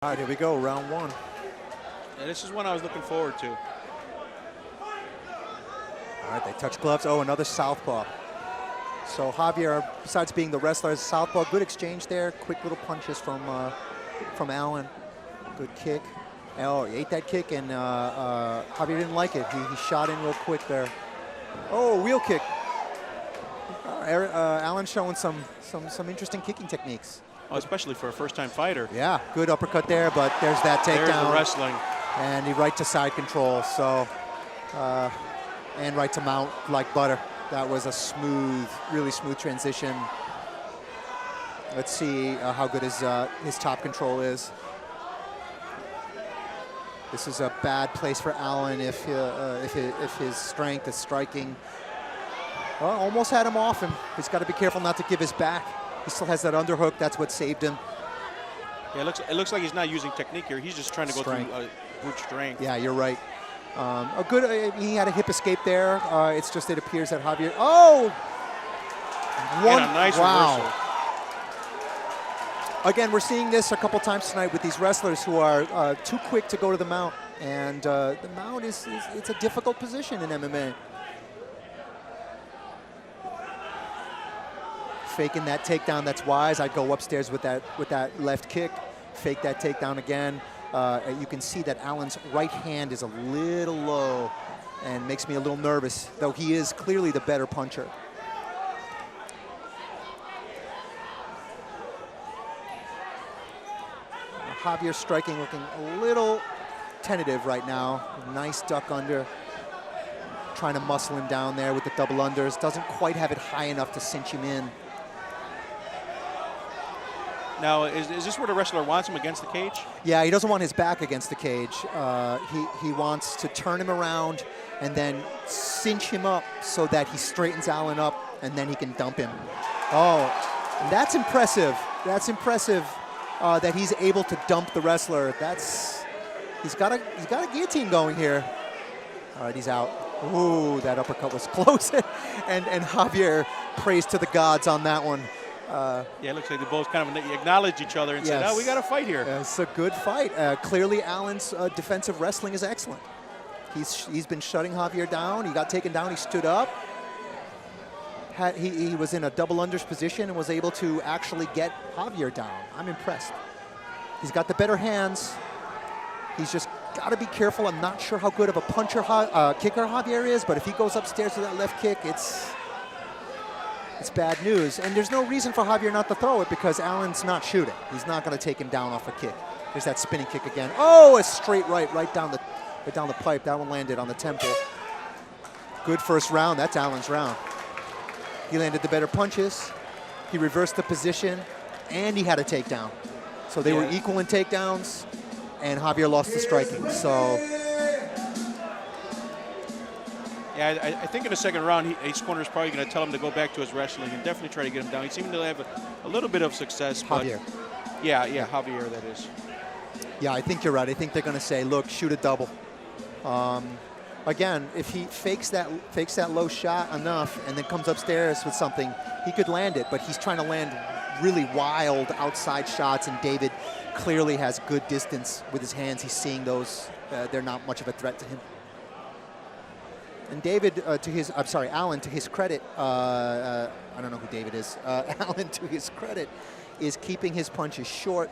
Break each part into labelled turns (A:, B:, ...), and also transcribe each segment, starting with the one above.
A: All right, here we go, round one.
B: Yeah, this is one I was looking forward to.
A: All right, they touch gloves. Oh, another southpaw. So Javier, besides being the wrestler, is southpaw. Good exchange there. Quick little punches from Allen. Good kick. Oh, he ate that kick, and Javier didn't like it. He shot in real quick there. Oh, wheel kick. Allen showing some interesting kicking techniques.
B: Oh, especially for a first-time fighter.
A: Yeah, good uppercut there, but there's that takedown.
B: There's the wrestling.
A: And he right to side control. So, and right to mount like butter. That was a smooth, really smooth transition. Let's see how good his top control is. This is a bad place for Allen if his strength is striking. Well, almost had him off him. He's got to be careful not to give his back. He still has that underhook. That's what saved him.
B: Yeah, it looks like he's not using technique here. He's just trying to go through brute strength.
A: Yeah, you're right. A good. He had a hip escape there. It's just it appears that Javier. Oh,
B: one and a nice reversal.
A: Again, we're seeing this a couple times tonight with these wrestlers who are too quick to go to the mount, and the mount it's a difficult position in MMA. Faking that takedown, that's wise. I'd go upstairs with that left kick, fake that takedown again. You can see that Allen's right hand is a little low and makes me a little nervous, though he is clearly the better puncher. Javier striking looking a little tentative right now. Nice duck under. Trying to muscle him down there with the double unders. Doesn't quite have it high enough to cinch him in.
B: Now, is this where the wrestler wants him against the cage?
A: Yeah, he doesn't want his back against the cage. He wants to turn him around and then cinch him up so that he straightens Allen up and then he can dump him. Oh, that's impressive. That's impressive that he's able to dump the wrestler. He's got a guillotine going here. All right, he's out. Ooh, that uppercut was close. and Javier prays to the gods on that one.
B: Yeah, it looks like they both kind of acknowledge each other and said, "Oh, we got to fight here."
A: It's a good fight. Clearly, Allen's defensive wrestling is excellent. He's been shutting Javier down. He got taken down. He stood up. He was in a double unders position and was able to actually get Javier down. I'm impressed. He's got the better hands. He's just got to be careful. I'm not sure how good of a puncher, kicker Javier is, but if he goes upstairs with that left kick, it's bad news. And there's no reason for Javier not to throw it because Allen's not shooting. He's not going to take him down off a kick. There's that spinning kick again. Oh, a straight right down the pipe. That one landed on the temple. Good first round. That's Allen's round. He landed the better punches. He reversed the position, and he had a takedown. So they were equal in takedowns, and Javier lost the striking. So.
B: Yeah, I think in the second round, Ace Corner is probably going to tell him to go back to his wrestling and definitely try to get him down. He seemed to have a little bit of success.
A: Javier.
B: But yeah, Javier, that is.
A: Yeah, I think you're right. I think they're going to say, look, shoot a double. Again, if he fakes that low shot enough and then comes upstairs with something, he could land it. But he's trying to land really wild outside shots, and David clearly has good distance with his hands. He's seeing those. They're not much of a threat to him. And David, Allen, to his credit, I don't know who David is. Allen, to his credit, is keeping his punches short,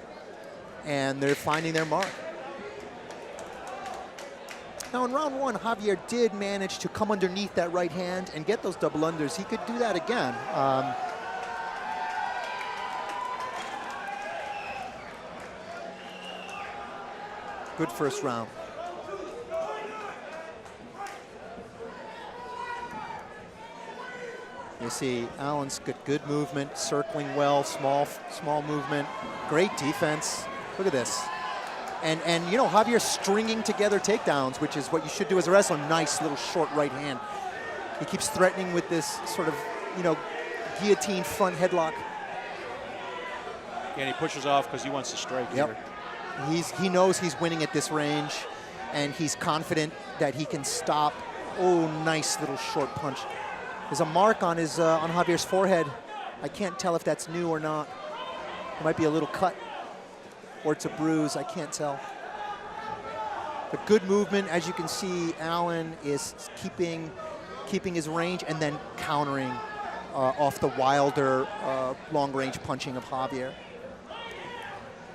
A: and they're finding their mark. Now, in round one, Javier did manage to come underneath that right hand and get those double unders. He could do that again. Good first round. You see Allen's got good movement, circling well, small movement, great defense. Look at this. And you know, Javier's stringing together takedowns, which is what you should do as a wrestler. Nice little short right hand. He keeps threatening with this sort of, you know, guillotine front headlock.
B: Yeah, and he pushes off because he wants to strike here.
A: He knows he's winning at this range, and he's confident that he can stop. Oh, nice little short punch. There's a mark on his on Javier's forehead. I can't tell if that's new or not. It might be a little cut. or it's a bruise. I can't tell. But good movement. As you can see, Allen is keeping his range and then countering off the wilder long-range punching of Javier.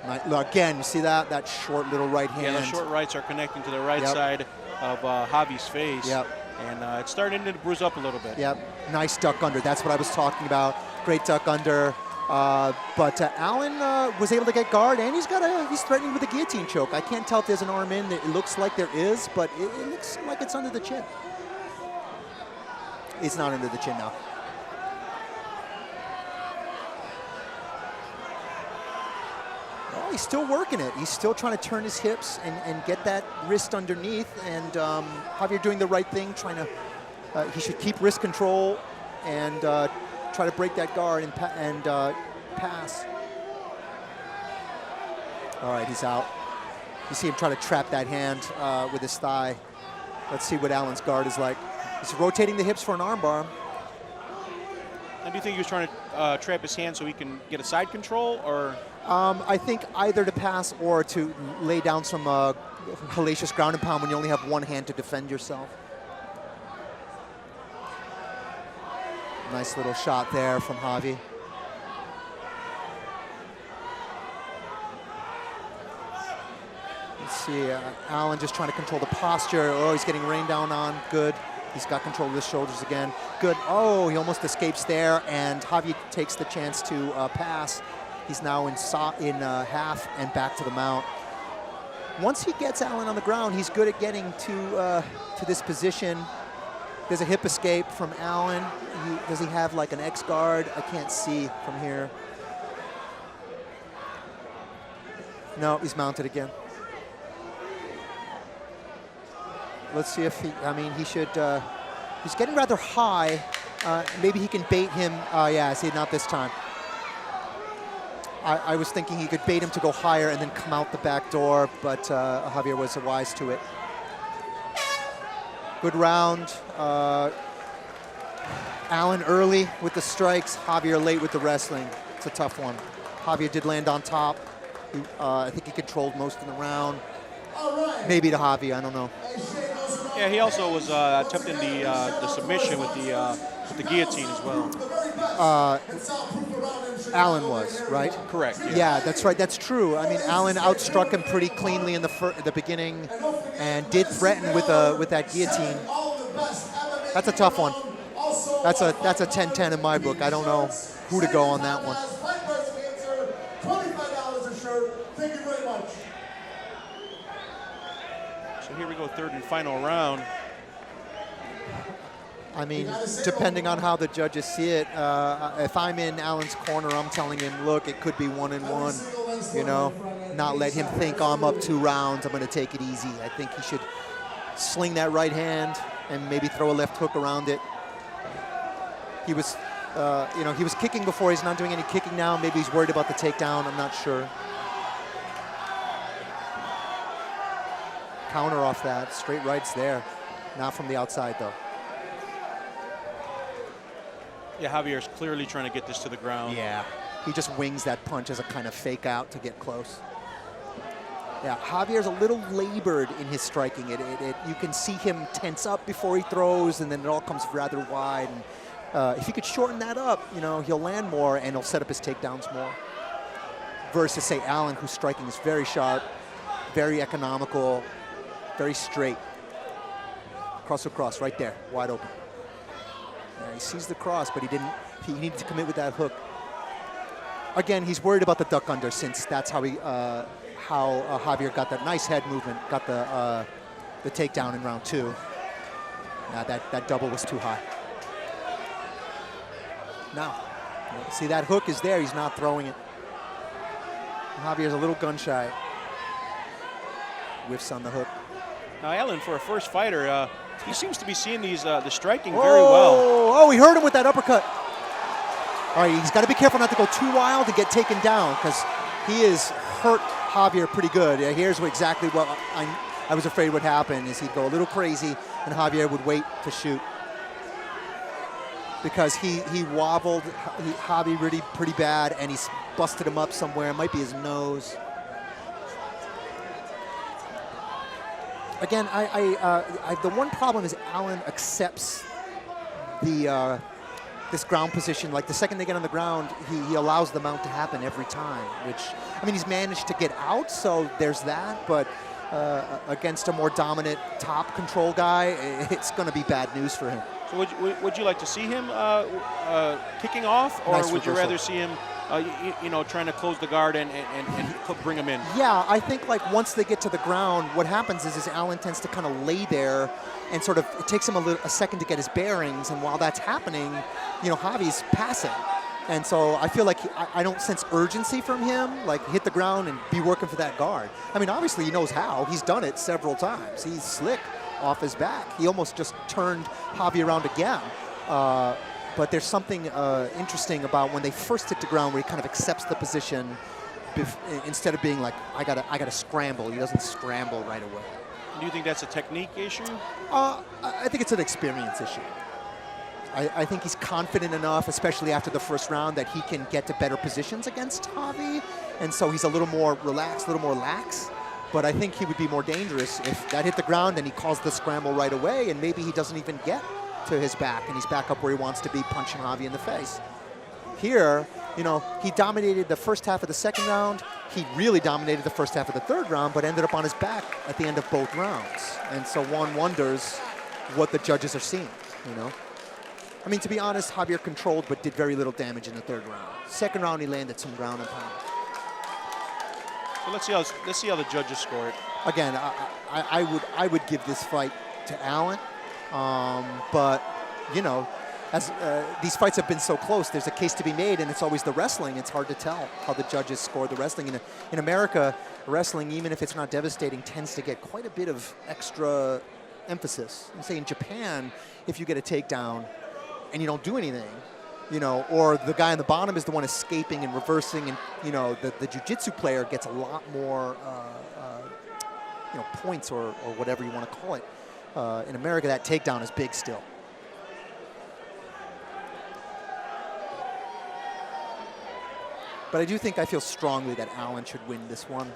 A: Again, you see that short little right hand.
B: Yeah, the short rights are connecting to the right side of Javi's face.
A: Yep.
B: And it's starting to bruise up a little bit.
A: Yep. Nice duck under. That's what I was talking about. Great duck under. But Allen was able to get guard, and he's threatening with a guillotine choke. I can't tell if there's an arm in. It looks like there is, but it looks like it's under the chin. It's not under the chin now. Oh, he's still working it. He's still trying to turn his hips and get that wrist underneath. And Javier doing the right thing, trying to. He should keep wrist control and try to break that guard and pass. All right, he's out. You see him try to trap that hand with his thigh. Let's see what Allen's guard is like. He's rotating the hips for an armbar.
B: And do you think he was trying to trap his hand so he can get a side control, or?
A: I think either to pass or to lay down some hellacious ground and pound when you only have one hand to defend yourself. Nice little shot there from Javi. Let's see, Allen just trying to control the posture. Oh, he's getting rained down on. Good. He's got control of his shoulders again. Good. Oh, he almost escapes there, and Javi takes the chance to pass. He's now in half and back to the mount. Once he gets Allen on the ground, he's good at getting to this position. There's a hip escape from Allen. Does he have like an X guard? I can't see from here. No, he's mounted again. Let's see if he should, he's getting rather high. Maybe he can bait him. Yeah, see, not this time. I was thinking he could bait him to go higher and then come out the back door, but Javier was wise to it. Good round. Allen early with the strikes, Javier late with the wrestling. It's a tough one. Javier did land on top. I think he controlled most of the round. Maybe to Javi, I don't know.
B: Yeah, he also was attempting the submission with the guillotine as well.
A: Allen was, right?
B: Correct.
A: Yeah, that's right. That's true. I mean, Allen outstruck him pretty cleanly in the beginning, and did threaten with that guillotine. That's a tough one. That's a 10-10 in my book. I don't know who to go on that one.
C: Thank you very much.
B: So here we go, third and final round.
A: I mean, depending on how the judges see it, if I'm in Allen's corner, I'm telling him, look, it could be 1-1, you know, not let him think, oh, I'm up 2 rounds, I'm going to take it easy. I think he should sling that right hand and maybe throw a left hook around it. He was, he was kicking before. He's not doing any kicking now. Maybe he's worried about the takedown. I'm not sure. Counter off that. Straight rights there. Not from the outside, though.
B: Yeah, Javier's clearly trying to get this to the ground.
A: Yeah. He just wings that punch as a kind of fake out to get close. Yeah, Javier's a little labored in his striking. You can see him tense up before he throws, and then it all comes rather wide. And, if he could shorten that up, he'll land more and he'll set up his takedowns more. Versus, say, Allen, whose striking is very sharp, very economical, very straight. Cross across, right there, wide open. Yeah, he sees the cross, but he needed to commit with that hook. Again, he's worried about the duck under, since that's how Javier got that nice head movement, got the takedown in round 2. Now that double was too high. Now, see, that hook is there. He's not throwing it. Javier's a little gun shy. Whiffs on the hook.
B: Now, Allen, for a first fighter, he seems to be seeing the striking very well.
A: Oh, he hurt him with that uppercut. All right, he's got to be careful not to go too wild and get taken down, because he has hurt Javier pretty good. Here's exactly what I was afraid would happen, is he'd go a little crazy and Javier would wait to shoot. Because he wobbled Javi really pretty bad, and he's busted him up somewhere. It might be his nose. Again, the one problem is Allen accepts the this ground position. Like the second they get on the ground, he allows the mount to happen every time, which, I mean, he's managed to get out, so there's that, but against a more dominant top control guy, it's going to be bad news for him.
B: So would you like to see him kicking off, or
A: Nice
B: would you
A: reversal.
B: rather see him, trying to close the guard and bring him in?
A: Yeah, I think like once they get to the ground, what happens is Allen tends to kind of lay there, and sort of it takes him a second to get his bearings, and while that's happening, Javi's passing. And so I feel like I don't sense urgency from him, like hit the ground and be working for that guard. I mean, obviously he knows how. He's done it several times. He's slick off his back. He almost just turned Javi around again. But there's something interesting about when they first hit the ground where he kind of accepts the position instead of being like, I gotta scramble. He doesn't scramble right away.
B: Do you think that's a technique issue?
A: I think it's an experience issue. I think he's confident enough, especially after the first round, that he can get to better positions against Javi, and so he's a little more relaxed, a little more lax. But I think he would be more dangerous if that hit the ground and he calls the scramble right away, and maybe he doesn't even get to his back, and he's back up where he wants to be, punching Javi in the face. Here, he dominated the first half of the second round. He really dominated the first half of the third round, but ended up on his back at the end of both rounds. And so one wonders what the judges are seeing, I mean, to be honest, Javier controlled but did very little damage in the third round. Second round, he landed some ground and pound.
B: So let's see how the judges score it.
A: Again, I would give this fight to Allen, but as these fights have been so close, there's a case to be made, and it's always the wrestling. It's hard to tell how the judges score the wrestling. In America, wrestling, even if it's not devastating, tends to get quite a bit of extra emphasis. And say in Japan, if you get a takedown and you don't do anything, or the guy on the bottom is the one escaping and reversing, and the jiu-jitsu player gets a lot more points or whatever you want to call it. In America, that takedown is big still. But I feel strongly that Allen should win this one.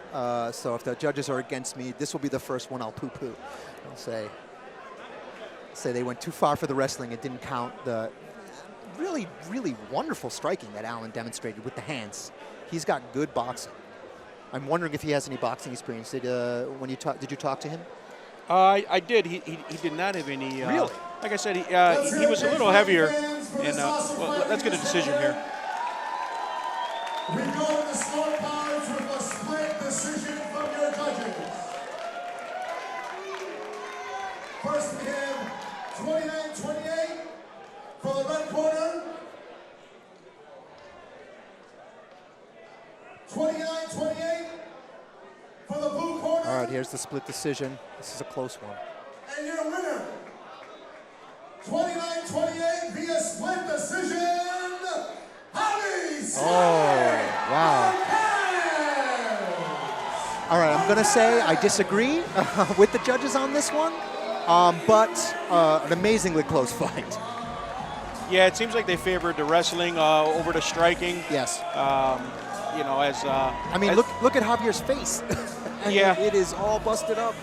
A: So if the judges are against me, this will be the first one I'll poo-poo. I'll say they went too far for the wrestling. It didn't count. The really, really wonderful striking that Allen demonstrated with the hands. He's got good boxing. I'm wondering if he has any boxing experience. Did you talk to him?
B: I did. He did not have any.
A: Really?
B: Like I said, he was a little heavier. And well, let's get a decision here.
C: We go to the scorecards with a split decision from your judges. First we have 29-28 for the red corner. 29-28 for the blue corner.
A: All right, here's the split decision. This is a close one.
C: And your winner, 29-28 via split decision,
A: Oh, wow. All right, I'm going to say I disagree with the judges on this one, but an amazingly close fight.
B: Yeah, it seems like they favored the wrestling over the striking.
A: Yes.
B: I mean,
A: look at Javier's face.
B: Yeah.
A: It is all busted up.